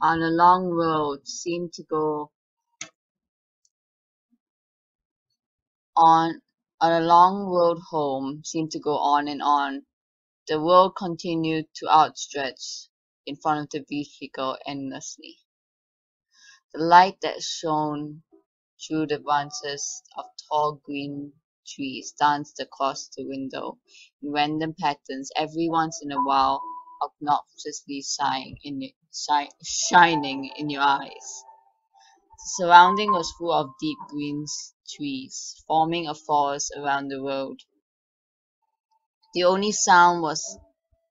on a long road seemed to go on on a long road home seemed to go on and on. The road continued to outstretch in front of the vehicle endlessly. The light that shone through the branches of tall green trees danced across the window in random patterns, every once in a while obnoxiously shining in your eyes. The surrounding was full of deep green trees, forming a forest around the road. The only sound was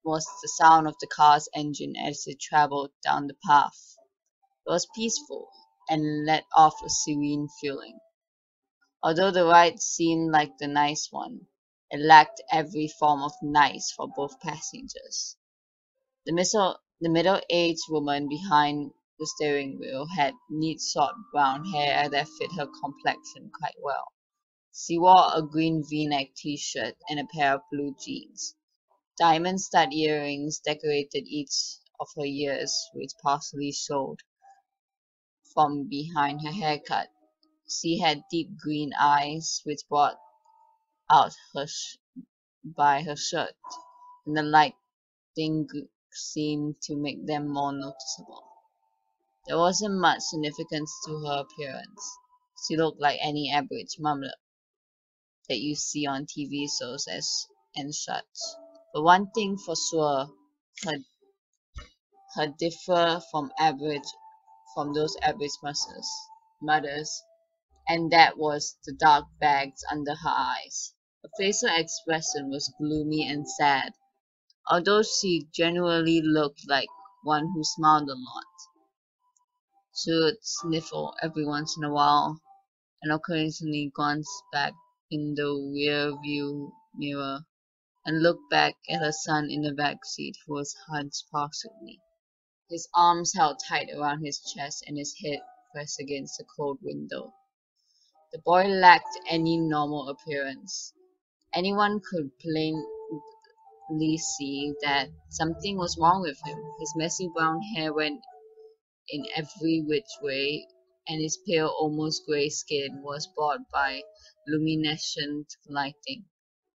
the sound of the car's engine as it traveled down the path. It was peaceful and let off a serene feeling. Although the ride seemed like the nice one, it lacked every form of nice for both passengers. The middle-aged woman behind the steering wheel had neat short brown hair that fit her complexion quite well. She wore a green V-neck t-shirt and a pair of blue jeans. Diamond stud earrings decorated each of her ears, which partially showed from behind her haircut. She had deep green eyes, which brought out by her shirt, and the lighting seemed to make them more noticeable. There wasn't much significance to her appearance. She looked like any average mom that you see on TV shows and such. But one thing for sure, her, her differ from those average mothers, and that was the dark bags under her eyes. Her facial expression was gloomy and sad, although she generally looked like one who smiled a lot. She would sniffle every once in a while and occasionally glance back in the rear view mirror and look back at her son in the back seat who was hunched partially, his arms held tight around his chest and his head pressed against the cold window. The boy lacked any normal appearance. Anyone could plainly see that something was wrong with him. His messy brown hair went in every which way, and his pale, almost gray skin was brought by luminescent lighting.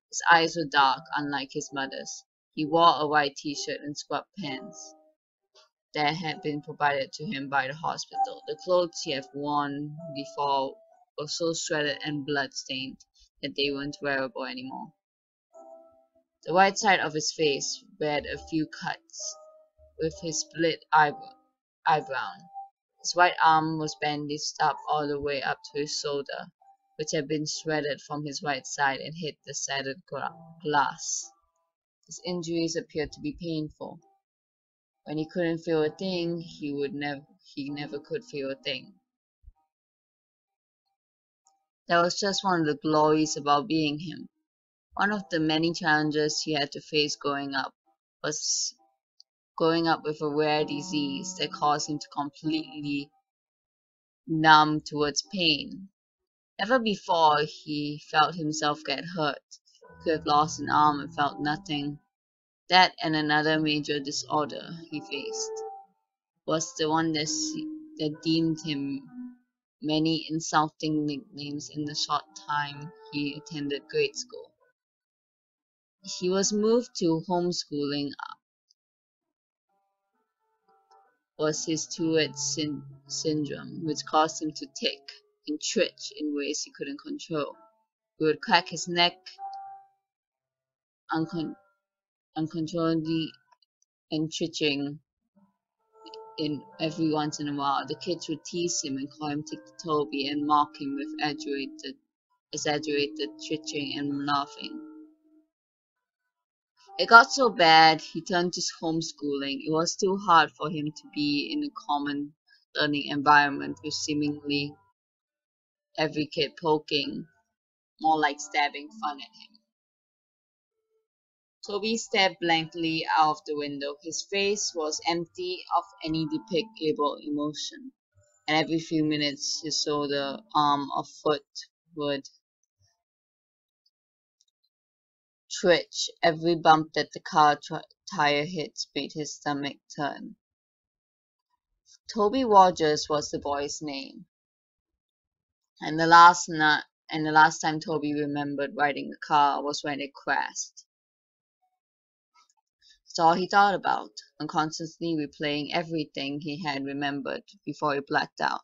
His eyes were dark, unlike his mother's. He wore a white t-shirt and scrub pants that had been provided to him by the hospital. The clothes he had worn before were so shredded and blood-stained that they weren't wearable anymore. The right side of his face bared a few cuts, with his split eyebrow. His right arm was bandaged up all the way up to his shoulder, which had been shredded from his right side and hit the shattered glass. His injuries appeared to be painful. When he couldn't feel a thing, he never could feel a thing. That was just one of the glories about being him. One of the many challenges he had to face growing up was growing up with a rare disease that caused him to completely numb towards pain. Never before he felt himself get hurt. He could have lost an arm and felt nothing. That and another major disorder he faced was the one that deemed him many insulting nicknames in the short time he attended grade school. He was moved to homeschooling was his Tourette's syndrome, which caused him to tick and twitch in ways he couldn't control. He would crack his neck uncontrollably and twitching in every once in a while. The kids would tease him and call him Toby and mock him with exaggerated twitching and laughing. It got so bad he turned to homeschooling. It was too hard for him to be in a common learning environment with seemingly every kid poking, more like stabbing fun at him. Toby stared blankly out of the window. His face was empty of any depicable emotion, and every few minutes his shoulder, arm, or foot would twitch. Every bump that the car tire hit made his stomach turn. Toby Rogers was the boy's name, and the last time Toby remembered riding a car was when it crashed. That's all he thought about, and constantly replaying everything he had remembered before he blacked out.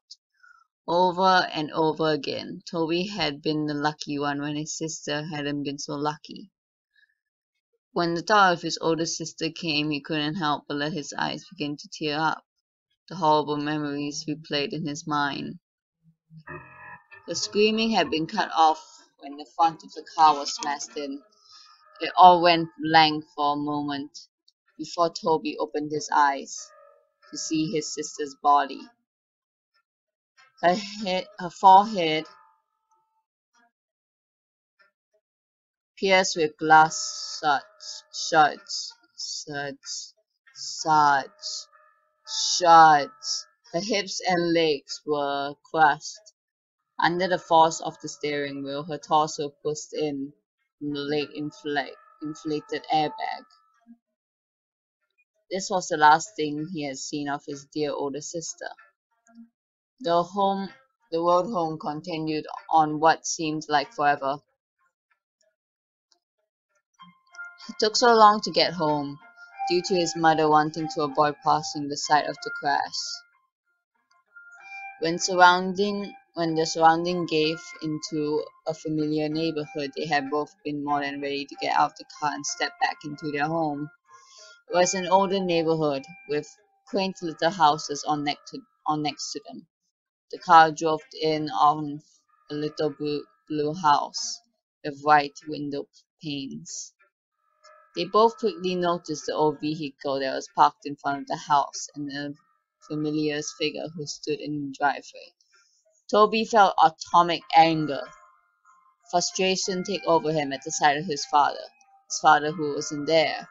Over and over again, Toby had been the lucky one when his sister hadn't been so lucky. When the thought of his older sister came, he couldn't help but let his eyes begin to tear up. The horrible memories replayed in his mind. The screaming had been cut off when the front of the car was smashed in. It all went blank for a moment before Toby opened his eyes to see his sister's body. Her forehead pierced with glass shards, shards, shards. Her hips and legs were crushed. Under the force of the steering wheel, her torso pushed in from the late inflated airbag. This was the last thing he had seen of his dear older sister. The home, the road home continued on what seemed like forever. It took so long to get home, due to his mother wanting to avoid passing the site of the crash. When the surrounding gave into a familiar neighborhood, they had both been more than ready to get out of the car and step back into their home. It was an older neighborhood with quaint little houses on next to them. The car drove in on a little blue house with white window panes. They both quickly noticed the old vehicle that was parked in front of the house and the familiar figure who stood in the driveway. Toby felt atomic anger, frustration take over him at the sight of his father who wasn't there.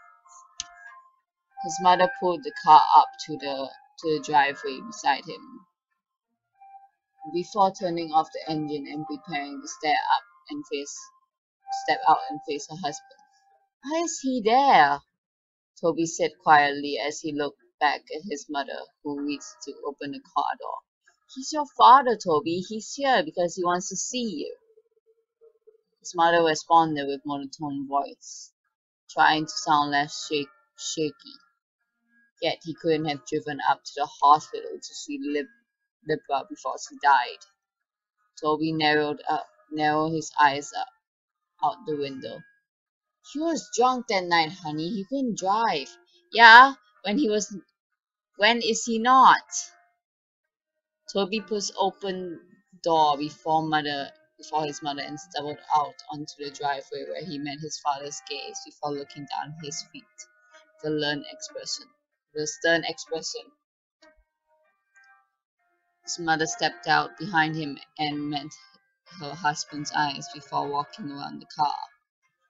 His mother pulled the car up to the driveway beside him, before turning off the engine and preparing to step out and face her husband. Why is he there? Toby said quietly as he looked back at his mother, who reached to open the car door. He's your father, Toby. He's here because he wants to see you. His mother responded with monotone voice, trying to sound less shaky. Yet he couldn't have driven up to the hospital to see Libra before she died. Toby narrowed his eyes out the window. He was drunk that night, honey. He couldn't drive. Yeah, when is he not? Toby pushed open door before his mother and stumbled out onto the driveway where he met his father's gaze before looking down at his feet. The stern expression. His mother stepped out behind him and met her husband's eyes before walking around the car.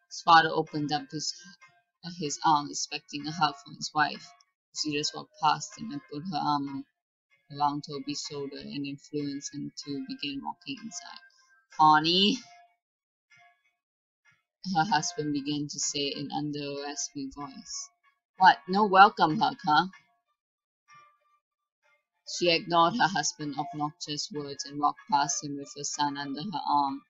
His father opened up his arms, expecting a hug from his wife. She just walked past him and put her arm around Toby's shoulder and influenced him to begin walking inside. Connie, her husband began to say in under a raspy voice. What, no welcome hug, huh? She ignored her husband's obnoxious words and walked past him with her son under her arm.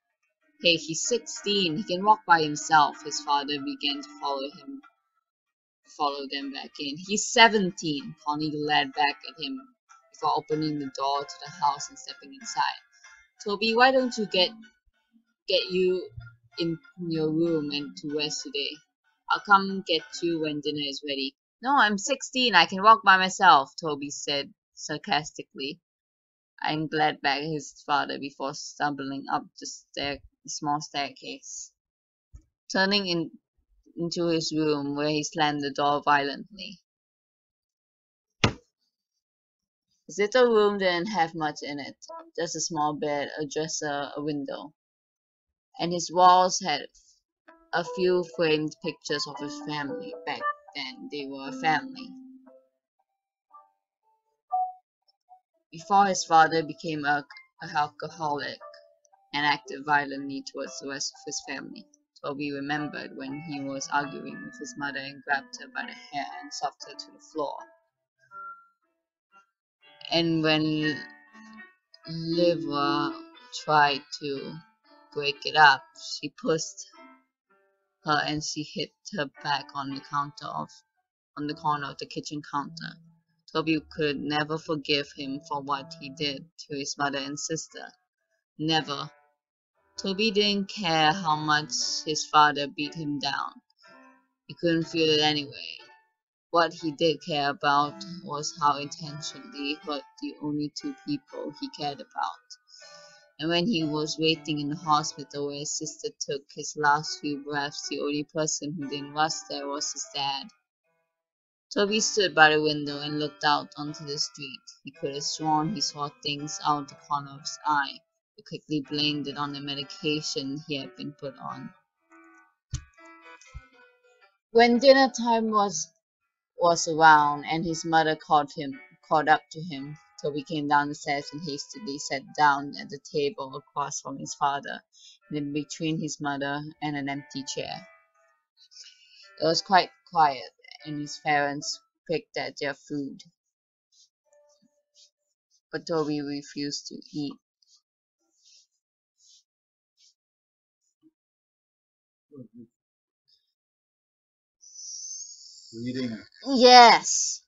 Hey, he's 16. He can walk by himself. His father began to follow them back in. He's 17. Connie glared back at him before opening the door to the house and stepping inside. Toby, why don't you get you in your room and to rest today? I'll come get you when dinner is ready. No, I'm 16. I can walk by myself, Toby said sarcastically. And glared back at his father before stumbling up the small staircase. Into his room, where he slammed the door violently. His little room didn't have much in it, just a small bed, a dresser, a window. And his walls had a few framed pictures of his family. Back then, they were a family. Before his father became an alcoholic and acted violently towards the rest of his family. Toby remembered when he was arguing with his mother and grabbed her by the hair and shoved her to the floor. And when Liva tried to break it up, she pushed her and she hit her back on the corner of the kitchen counter. Toby could never forgive him for what he did to his mother and sister. Never. Toby didn't care how much his father beat him down. He couldn't feel it anyway. What he did care about was how intentionally he hurt the only two people he cared about. And when he was waiting in the hospital where his sister took his last few breaths, the only person who didn't rush there was his dad. Toby stood by the window and looked out onto the street. He could have sworn he saw things out the corner of his eye. He quickly blamed it on the medication he had been put on. When dinner time was around and his mother caught up to him, Toby came down the stairs and hastily sat down at the table across from his father, and in between his mother and an empty chair. It was quite quiet, and his parents picked at their food, but Toby refused to eat. Reading. Yes.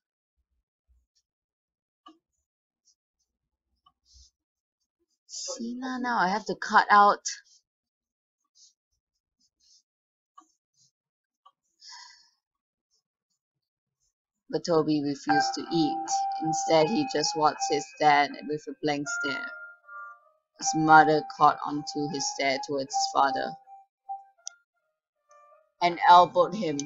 See now I have to cut out. But Toby refused to eat. Instead, he just watched his dad with a blank stare. His mother caught onto his stare towards his father and elbowed him.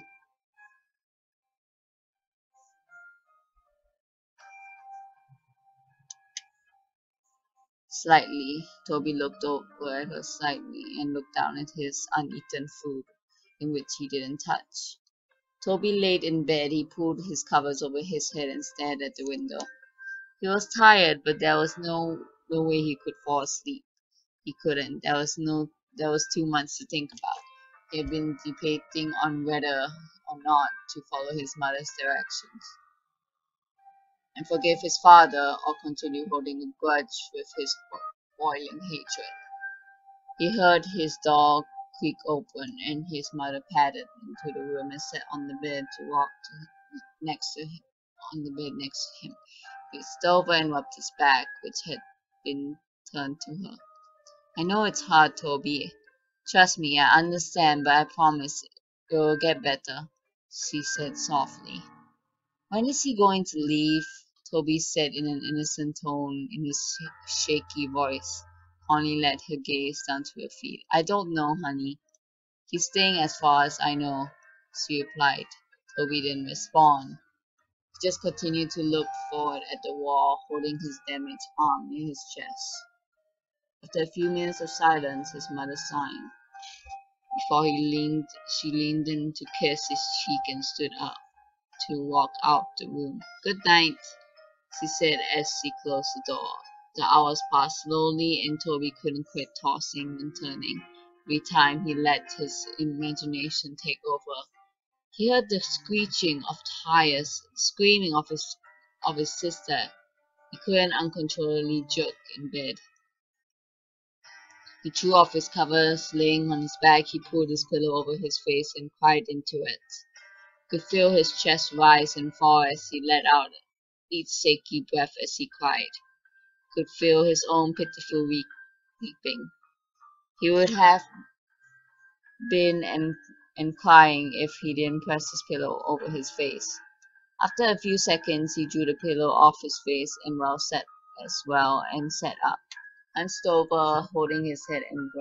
Slightly, Toby looked over at her slightly and looked down at his uneaten food, in which he didn't touch. Toby laid in bed. He pulled his covers over his head and stared at the window. He was tired, but there was no way he could fall asleep. He couldn't. There was too much to think about. He had been debating on whether or not to follow his mother's directions and forgive his father or continue holding a grudge with his boiling hatred. He heard his door creak open and his mother padded into the room and sat on the bed next to him. On the bed next to him. He reached over and rubbed his back, which had been turned to her. I know it's hard, Toby. Trust me, I understand, but I promise it will get better, she said softly. When is he going to leave? Toby said in an innocent tone in his shaky voice. Connie let her gaze down to her feet. I don't know, honey. He's staying as far as I know, she replied. Toby didn't respond. He just continued to look forward at the wall, holding his damaged arm near his chest. After a few minutes of silence, his mother sighed. Before she leaned in to kiss his cheek and stood up to walk out the room. Good night, she said as she closed the door. The hours passed slowly and Toby couldn't quit tossing and turning. Every time he let his imagination take over, he heard the screeching of tires, screaming of his sister. He couldn't uncontrollably jerk in bed. He threw off his covers. Laying on his back, he pulled his pillow over his face and cried into it. He could feel his chest rise and fall as he let out each shaky breath as he cried. He could feel his own pitiful weeping. He would have been and crying if he didn't press his pillow over his face. After a few seconds, he drew the pillow off his face and sat up, hunched over, holding his head and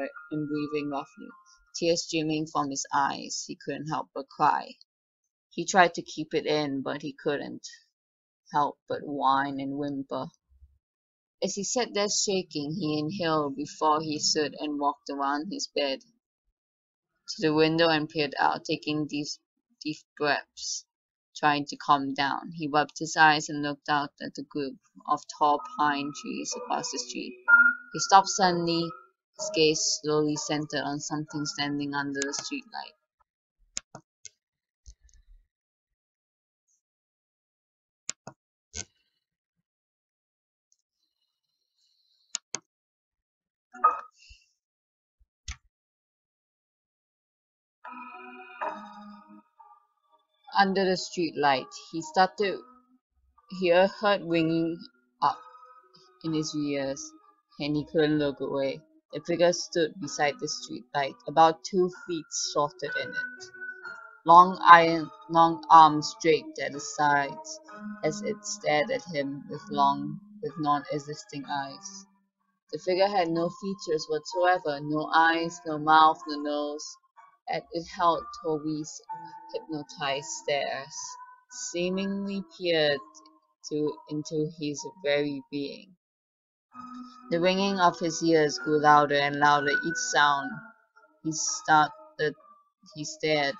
breathing roughly. Tears streaming from his eyes, he couldn't help but cry. He tried to keep it in, but he couldn't help but whine and whimper. As he sat there shaking, he inhaled before he stood and walked around his bed to the window and peered out, taking deep breaths, trying to calm down. He rubbed his eyes and looked out at the group of tall pine trees across the street. He stopped suddenly, his gaze slowly centered on something standing under the streetlight. Under the street light, he started to hear her ringing up in his ears, and he couldn't look away. A figure stood beside the street light, about 2 feet shorter than it. Long arms draped at the sides, as it stared at him with non-existing eyes. The figure had no features whatsoever, no eyes, no mouth, no nose, and it held Toby's hypnotized stares, seemingly peered into his very being. The ringing of his ears grew louder and louder each sound he started he stared,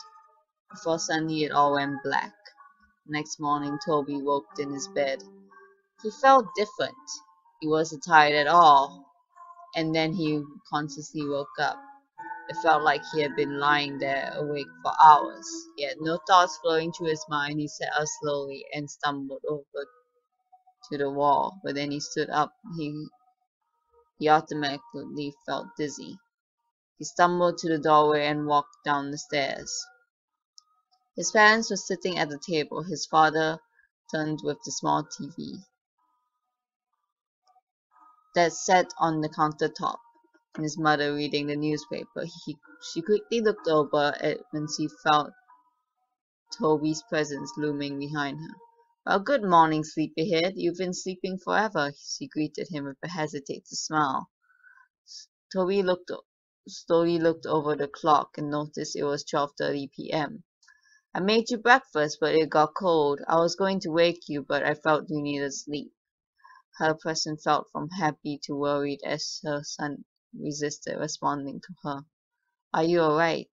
before suddenly it all went black. Next morning Toby woke in his bed. He felt different. He wasn't tired at all, and then he consciously woke up. It felt like he had been lying there awake for hours. He had no thoughts flowing through his mind. He sat up slowly and stumbled over to the wall, but then he stood up. He automatically felt dizzy. He stumbled to the doorway and walked down the stairs. His parents were sitting at the table. His father turned with the small TV that sat on the countertop, and his mother reading the newspaper. She quickly looked over it when she felt Toby's presence looming behind her. "Well, good morning, sleepyhead. You've been sleeping forever," she greeted him with a hesitating smile. Toby slowly looked over the clock and noticed it was 12:30 p.m. "I made you breakfast, but it got cold. I was going to wake you, but I felt you needed sleep." Her presence felt from happy to worried as her son resisted responding to her. "Are you all right?"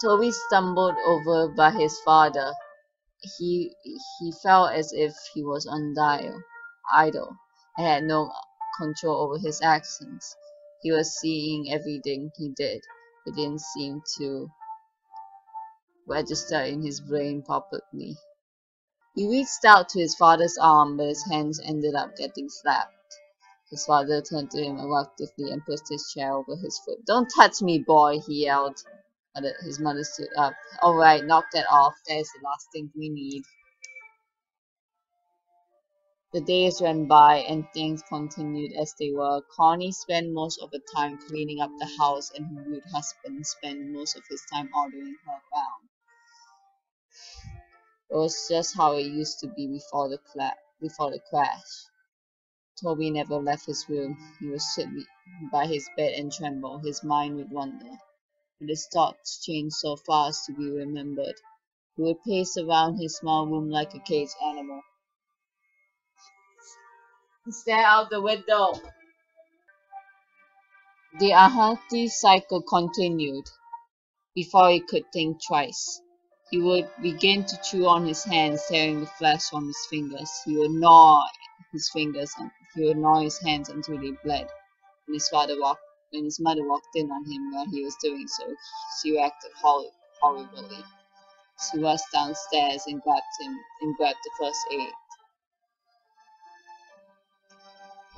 Toby stumbled over by his father. He felt as if he was idle, and had no control over his actions. He was seeing everything he did. It didn't seem to register in his brain properly. He reached out to his father's arm, but his hands ended up getting slapped. His father turned to him eruptively and pushed his chair over his foot. "Don't touch me, boy," he yelled. His mother stood up. "All right, knock that off. That is the last thing we need." The days went by and things continued as they were. Connie spent most of the time cleaning up the house, and her rude husband spent most of his time ordering her around. It was just how it used to be before the crash. Toby never left his room. He would sit by his bed and tremble. His mind would wander, but his thoughts changed so fast to be remembered. He would pace around his small room like a caged animal. Stare out the window. The unhealthy cycle continued. Before he could think twice, he would begin to chew on his hands, tearing the flesh from his fingers. He would gnaw his hands until they bled. When his mother walked in on him while he was doing so, she reacted horribly. She rushed downstairs and grabbed the first aid,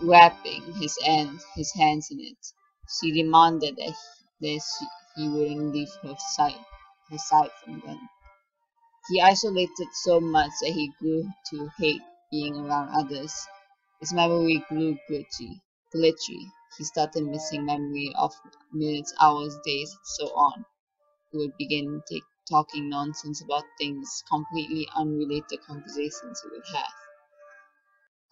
wrapping his hands in it. She demanded he wouldn't leave her side from then. He isolated so much that he grew to hate being around others. His memory grew glitchy. He started missing memory of minutes, hours, days, and so on. He would begin talking nonsense about things, completely unrelated conversations he would have.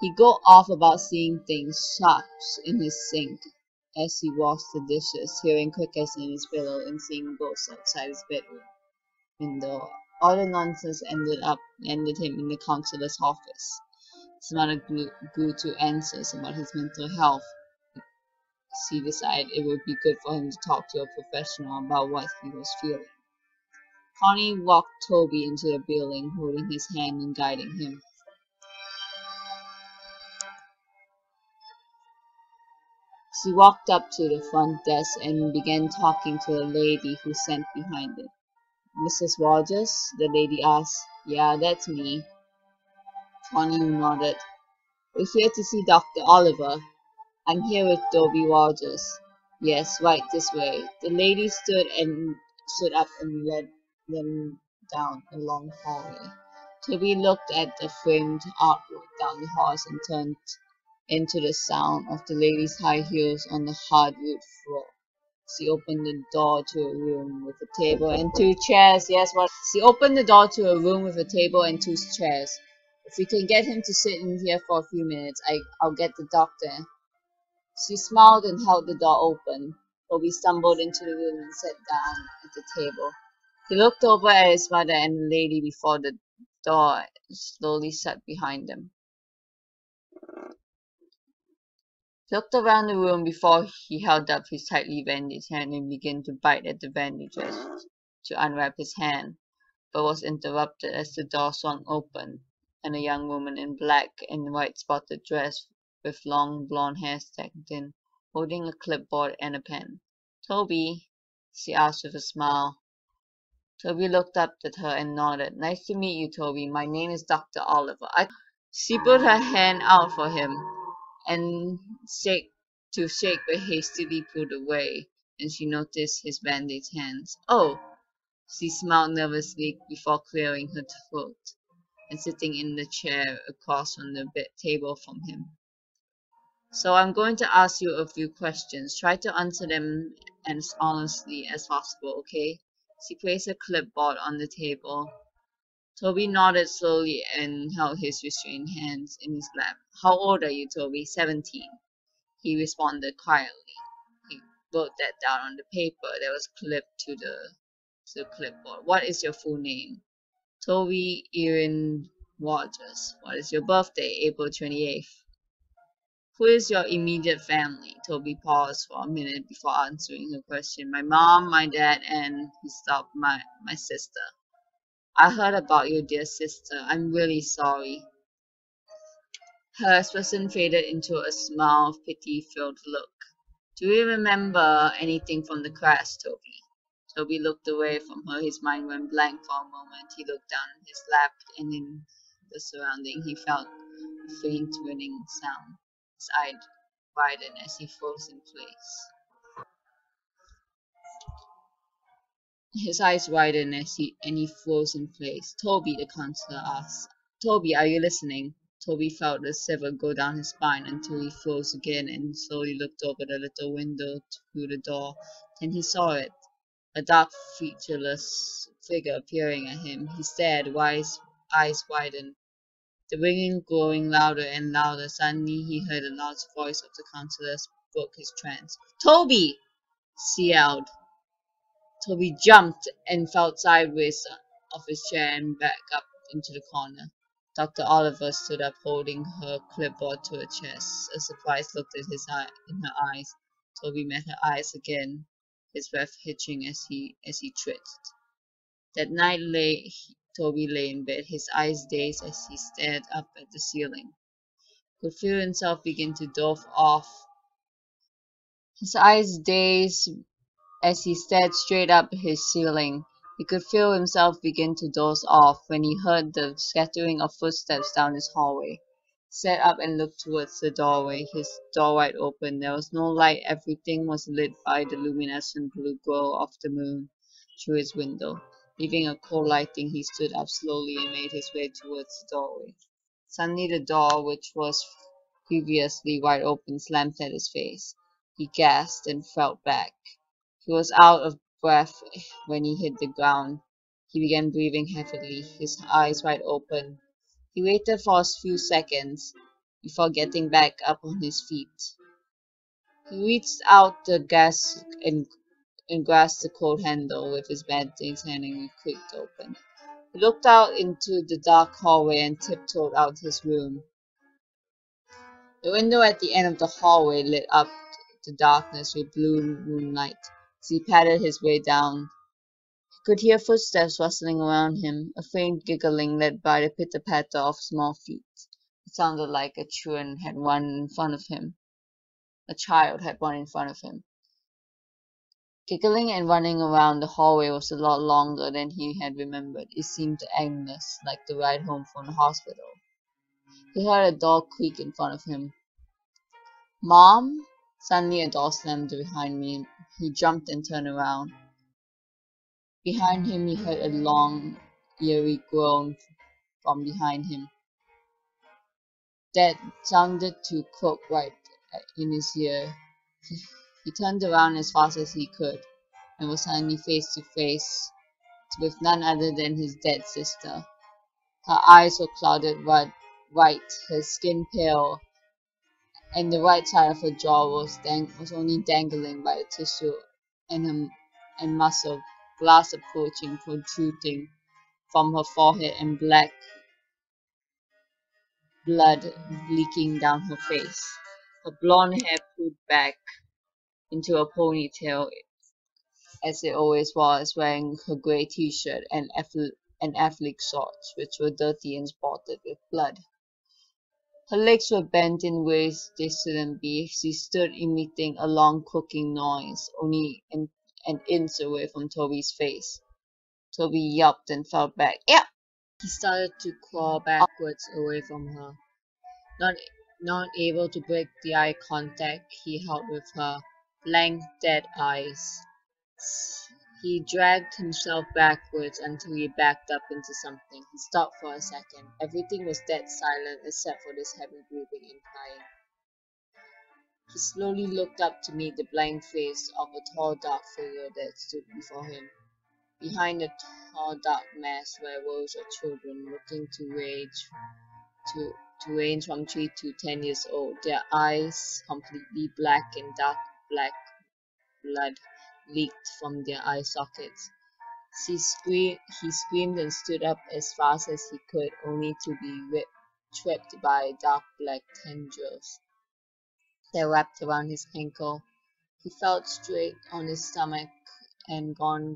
He'd go off about seeing things, sharks in his sink as he washed the dishes, hearing crickets in his pillow, and seeing ghosts outside his bedroom window. All the nonsense ended him in the counselor's office. His mother grew to anxious about his mental health. She decided it would be good for him to talk to a professional about what he was feeling. Connie walked Toby into the building, holding his hand and guiding him. She walked up to the front desk and began talking to a lady who sat behind it. "Mrs. Rogers?" the lady asked. "Yeah, that's me." Connie nodded. "We're here to see Dr. Oliver." I'm here with Toby Rogers. Yes, right this way. The lady stood up and led them down a long hallway. Toby looked at the framed artwork down the hall and turned into the sound of the lady's high heels on the hardwood floor. She opened the door to a room with a table and two chairs. Yes, what? She opened the door to a room with a table and two chairs. If we can get him to sit in here for a few minutes, I'll get the doctor. She smiled and held the door open. Toby stumbled into the room and sat down at the table. He looked over at his mother and the lady before the door slowly shut behind them. He looked around the room before he held up his tightly bandaged hand and began to bite at the bandages to unwrap his hand, but was interrupted as the door swung open, and a young woman in black and white spotted dress with long blonde hair stacked in, holding a clipboard and a pen. "Toby?" she asked with a smile. Toby looked up at her and nodded. "Nice to meet you, Toby. My name is Dr. Oliver." She put her hand out for him and shake but hastily pulled away when she noticed his bandaged hands. "Oh!" She smiled nervously before clearing her throat and sitting in the chair across from the table from him. "So I'm going to ask you a few questions. Try to answer them as honestly as possible, okay?" She placed a clipboard on the table. Toby nodded slowly and held his restrained hands in his lap. "How old are you, Toby?" "17." He responded quietly. He wrote that down on the paper that was clipped to the clipboard. "What is your full name?" "Toby Erin Rogers." "What is your birthday?" "April 28th." "Who is your immediate family?" Toby paused for a minute before answering her question. "My mom, my dad, and," he stopped, my sister." "I heard about your dear sister. I'm really sorry." Her expression faded into a smile of pity-filled look. "Do you remember anything from the crash, Toby?" Toby looked away from her. His mind went blank for a moment. He looked down at his lap and in the surrounding. He felt a faint whining sound. His eyes widened as he froze in place. He froze in place. "Toby," the counselor asked. "Toby, are you listening?" Toby felt a shiver go down his spine until he froze again and slowly looked over the little window through the door. Then he saw it. A dark, featureless figure peering at him. He stared, eyes widened. The ringing growing louder and louder. Suddenly he heard the loud voice of the counselor broke his trance. "Toby!" she yelled. Toby jumped and fell sideways off his chair and back up into the corner. Dr. Oliver stood up, holding her clipboard to her chest. A surprised look in her eyes. Toby met her eyes again, his breath hitching as he twitched. That night Toby lay in bed, his eyes dazed as he stared up at the ceiling. He could feel himself begin to doze off. His eyes dazed as he stared straight up at his ceiling. He could feel himself begin to doze off when he heard the scattering of footsteps down his hallway. He sat up and looked towards the doorway, his door wide open. There was no light. Everything was lit by the luminescent blue glow of the moon through his window. Leaving a cold lighting, he stood up slowly and made his way towards the doorway. Suddenly the door, which was previously wide open, slammed at his face. He gasped and fell back. He was out of breath when he hit the ground. He began breathing heavily, his eyes wide open. He waited for a few seconds before getting back up on his feet. He reached out the gas and grasped the cold handle with his bandaged hand and it clicked open. He looked out into the dark hallway and tiptoed out his room. The window at the end of the hallway lit up the darkness with blue moonlight. As he padded his way down, he could hear footsteps rustling around him, a faint giggling led by the pitter-patter of small feet. It sounded like a child had run in front of him. Giggling and running around the hallway was a lot longer than he had remembered. It seemed endless, like the ride home from the hospital. He heard a door creak in front of him. Mom! Suddenly a door slammed behind me. He jumped and turned around. Behind him he heard a long, eerie groan from behind him. That sounded to croak right in his ear. He, he turned around as fast as he could, and was suddenly face to face with none other than his dead sister. Her eyes were clouded white, her skin pale, and the right side of her jaw was only dangling by the tissue and muscle, glass approaching, protruding from her forehead, and black blood leaking down her face. Her blonde hair pulled back into a ponytail as it always was, wearing her grey t-shirt and athletic shorts, which were dirty and spotted with blood. Her legs were bent in ways they shouldn't be. She stood emitting a long croaking noise, only an inch away from Toby's face. Toby yelped and fell back. Yeah! He started to crawl backwards away from her, not not able to break the eye contact he held with her blank, dead eyes. He dragged himself backwards until he backed up into something. He stopped for a second. Everything was dead silent except for this heavy breathing and crying. He slowly looked up to meet the blank face of a tall, dark figure that stood before him. Behind the tall, dark mass were rows of children looking to range from 3 to 10 years old, their eyes completely black and dark black blood leaked from their eye sockets. He screamed and stood up as fast as he could, only to be tripped by dark black tendrils that wrapped around his ankle. He fell straight on his stomach and got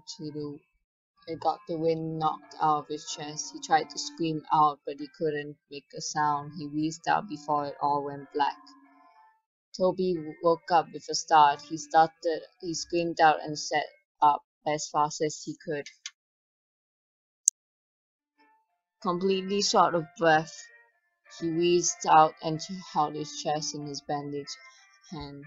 the wind knocked out of his chest. He tried to scream out, but he couldn't make a sound. He wheezed out before it all went black. Toby woke up with a start. He screamed out and sat up as fast as he could. Completely short of breath, he wheezed out and held his chest in his bandaged hands.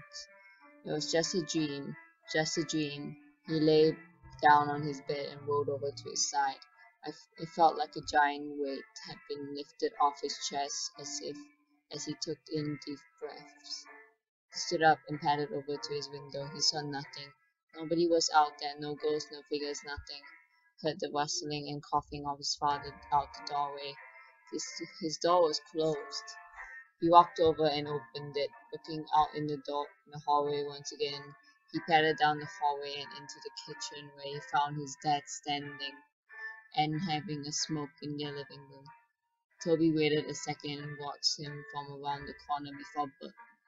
It was just a dream, just a dream. He lay down on his bed and rolled over to his side. It felt like a giant weight had been lifted off his chest as he took in deep breaths. He stood up and padded over to his window. He saw nothing. Nobody was out there, no ghosts, no figures, nothing. Heard the rustling and coughing of his father out the doorway. His door was closed. He walked over and opened it, looking out in the hallway once again. He padded down the hallway and into the kitchen, where he found his dad standing and having a smoke in their living room. Toby waited a second and watched him from around the corner before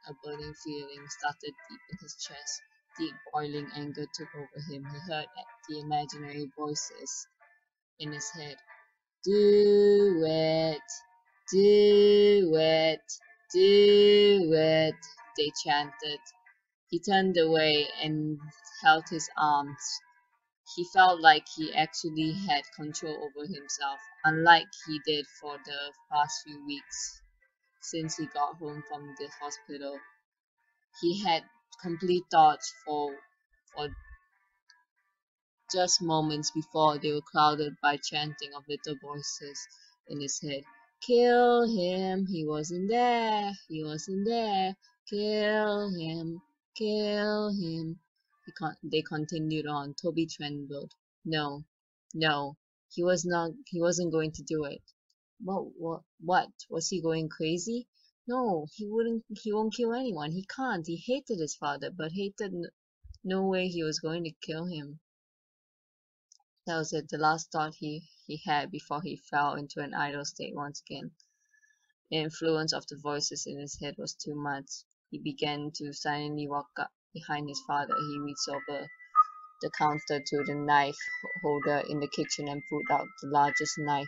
a burning feeling started deep in his chest. Deep boiling anger took over him. He heard the imaginary voices in his head. Do it, do it, do it, they chanted. He turned away and held his arms. He felt like he actually had control over himself, unlike he did for the past few weeks since he got home from the hospital. He had complete thoughts for just moments before they were clouded by chanting of little voices in his head. Kill him, he wasn't there, he wasn't there, kill him, kill him. They continued on. Toby trembled. No, no, he wasn't going to do it. What? Was he going crazy? No, he won't kill anyone. He can't. He hated his father, but no way he was going to kill him. That was it, the last thought he had before he fell into an idle state once again. The influence of the voices in his head was too much. He began to silently walk up behind his father. He reached over the counter to the knife holder in the kitchen and pulled out the largest knife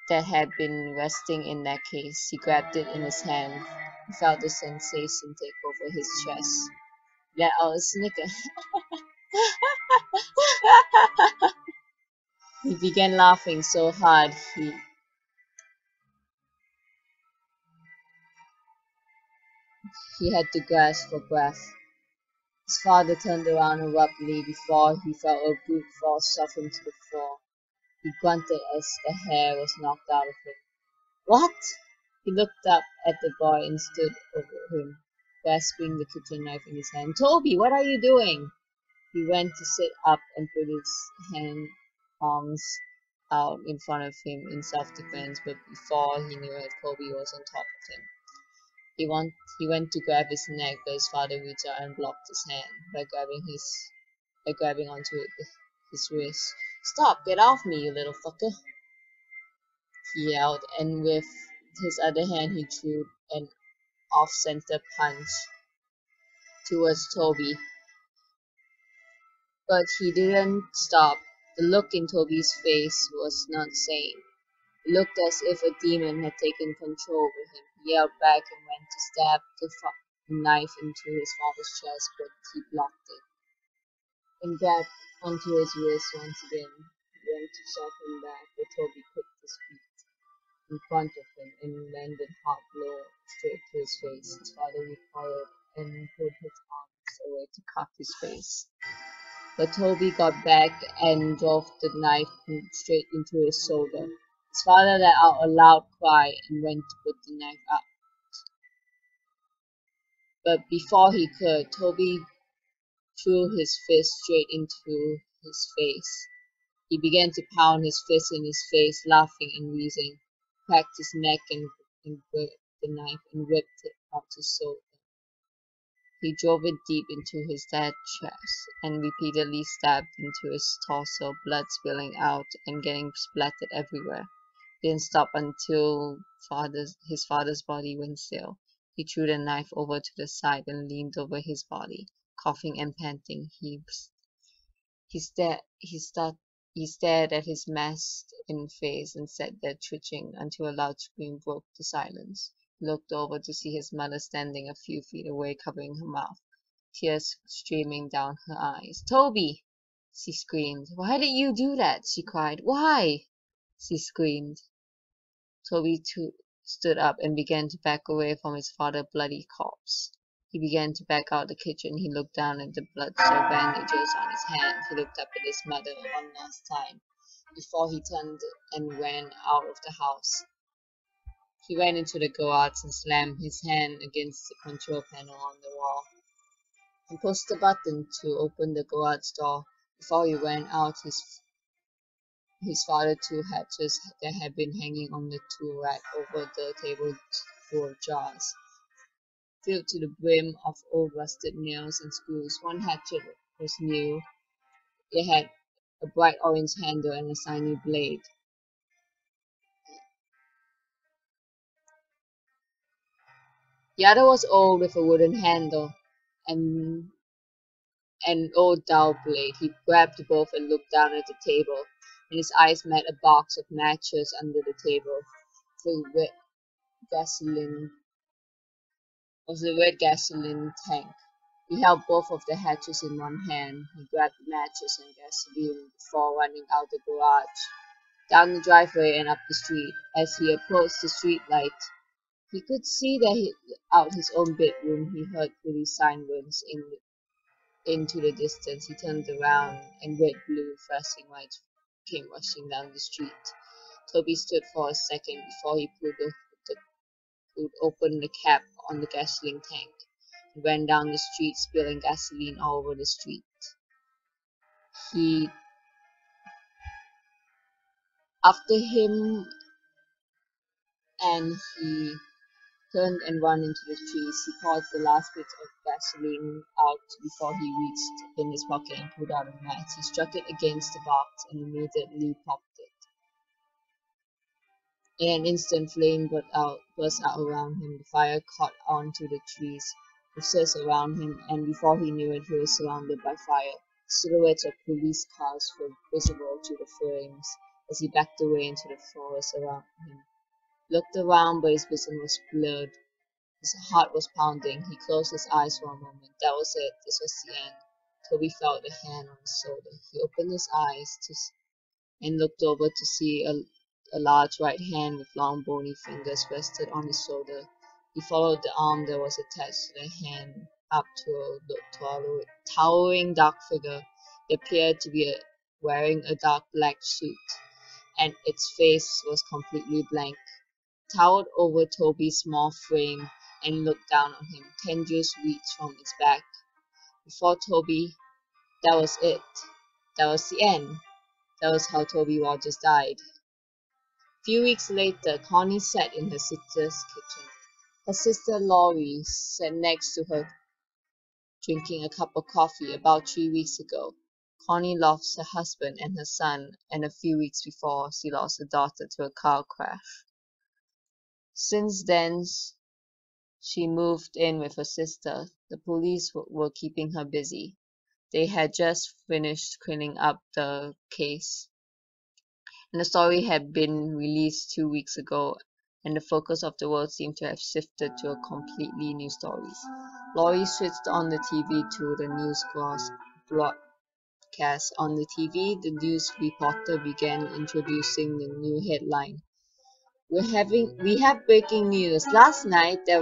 that had been resting in that case. He grabbed it in his hand. He felt the sensation take over his chest. Let out a snicker. He began laughing so hard He had to gasp for breath. His father turned around abruptly before he felt a brute force shove him to the floor. He grunted as the hair was knocked out of him. What? He looked up at the boy and stood over him, grasping the kitchen knife in his hand. Toby, what are you doing? He went to sit up and put his arms out in front of him in self-defense, but before he knew it, Toby was on top of him. He went to grab his neck, but his father reached out and blocked his hand by grabbing onto his wrist. Stop! Get off me, you little fucker! He yelled, and with his other hand he threw an off-center punch towards Toby. But he didn't stop. The look in Toby's face was not sane. It looked as if a demon had taken control over him. He yelled back and went to stab the knife into his father's chest, but he blocked it and grabbed onto his wrist once again. He went to shove him back, but Toby kicked his feet in front of him and landed a hard blow straight to his face. His father recoiled and put his arms away to cuff his face. But Toby got back and drove the knife straight into his shoulder. His father let out a loud cry and went to put the knife up. But before he could, Toby threw his fist straight into his face. He began to pound his fist in his face, laughing and wheezing, cracked his neck and gripped the knife and ripped it out his shoulder. He drove it deep into his dad's chest and repeatedly stabbed into his torso, blood spilling out and getting splattered everywhere. He didn't stop until his father's body went still. He threw the knife over to the side and leaned over his body, coughing and panting. He stared at his messed-in face and sat there twitching until a loud scream broke the silence. He looked over to see his mother standing a few feet away, covering her mouth, tears streaming down her eyes. Toby! She screamed. Why did you do that? She cried. Why? She screamed. Toby stood up and began to back away from his father's bloody corpse. He began to back out the kitchen. He looked down at the blood-soaked bandages on his hand. He looked up at his mother one last time before he turned and ran out of the house. He ran into the garage and slammed his hand against the control panel on the wall. He pushed the button to open the garage door. Before he ran out, his father threw hatchets that had been hanging on the tool rack over the table full of jars, filled to the brim of old rusted nails and screws. One hatchet was new. It had a bright orange handle and a shiny blade. The other was old with a wooden handle and an old dull blade. He grabbed both and looked down at the table, and his eyes met a box of matches under the table. The red gasoline tank. He held both of the hatches in one hand. He grabbed matches and gasoline before running out the garage, down the driveway and up the street. As he approached the street light, he could see that out his own bedroom. He heard pretty sirens into the distance. He turned around, and red, blue, flashing lights came rushing down the street. Toby stood for a second before he pulled open the cap on the gasoline tank. He ran down the street, spilling gasoline all over the street. He after him, and he turned and ran into the trees. He poured the last bit of gasoline out before he reached in his pocket and pulled out a match. He struck it against the box and immediately popped it. In an instant, flame burst out around him. The fire caught onto the trees, bushes around him, and before he knew it, he was surrounded by fire. Silhouettes of police cars were visible through the flames as he backed away into the forest around him. He looked around, but his vision was blurred. His heart was pounding. He closed his eyes for a moment. That was it. This was the end. Toby felt a hand on his shoulder. He opened his eyes and looked over to see a large right hand with long bony fingers rested on his shoulder. He followed the arm that was attached to the hand up to a towering dark figure. It appeared to be wearing a dark black suit, and its face was completely blank. It towered over Toby's small frame and looked down on him. Tendrils reached from its back. Before Toby, that was it. That was the end. That was how Toby Rogers died. A few weeks later, Connie sat in her sister's kitchen. Her sister Laurie sat next to her drinking a cup of coffee. About 3 weeks ago, Connie lost her husband and her son, and a few weeks before, she lost her daughter to a car crash. Since then, she moved in with her sister. The police were keeping her busy. They had just finished cleaning up the case, and the story had been released 2 weeks ago, and the focus of the world seemed to have shifted to a completely new story. Laurie switched on the TV to the news broadcast. On the TV, the news reporter began introducing the new headline. We have breaking news. Last night there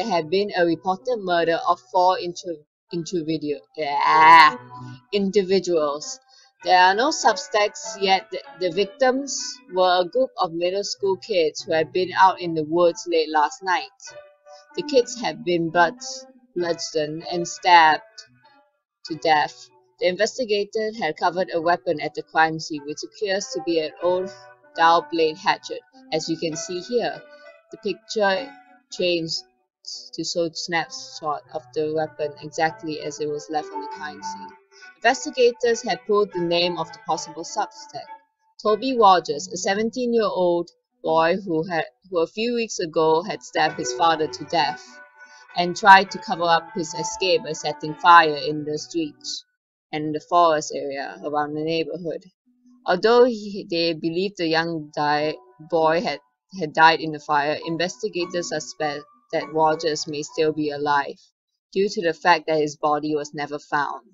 had been a reported murder of four individuals. There are no suspects yet. The victims were a group of middle school kids who had been out in the woods late last night. The kids had been bludgeoned and stabbed to death. The investigators had covered a weapon at the crime scene, which appears to be an old dull blade hatchet, as you can see here. The picture changed to show a snapshot of the weapon exactly as it was left on the crime scene. Investigators had pulled the name of the possible suspect, Toby Rogers, a 17-year-old boy who a few weeks ago had stabbed his father to death and tried to cover up his escape by setting fire in the streets and the forest area around the neighborhood. Although they believed the young boy had died in the fire, investigators suspect that Rogers may still be alive, due to the fact that his body was never found.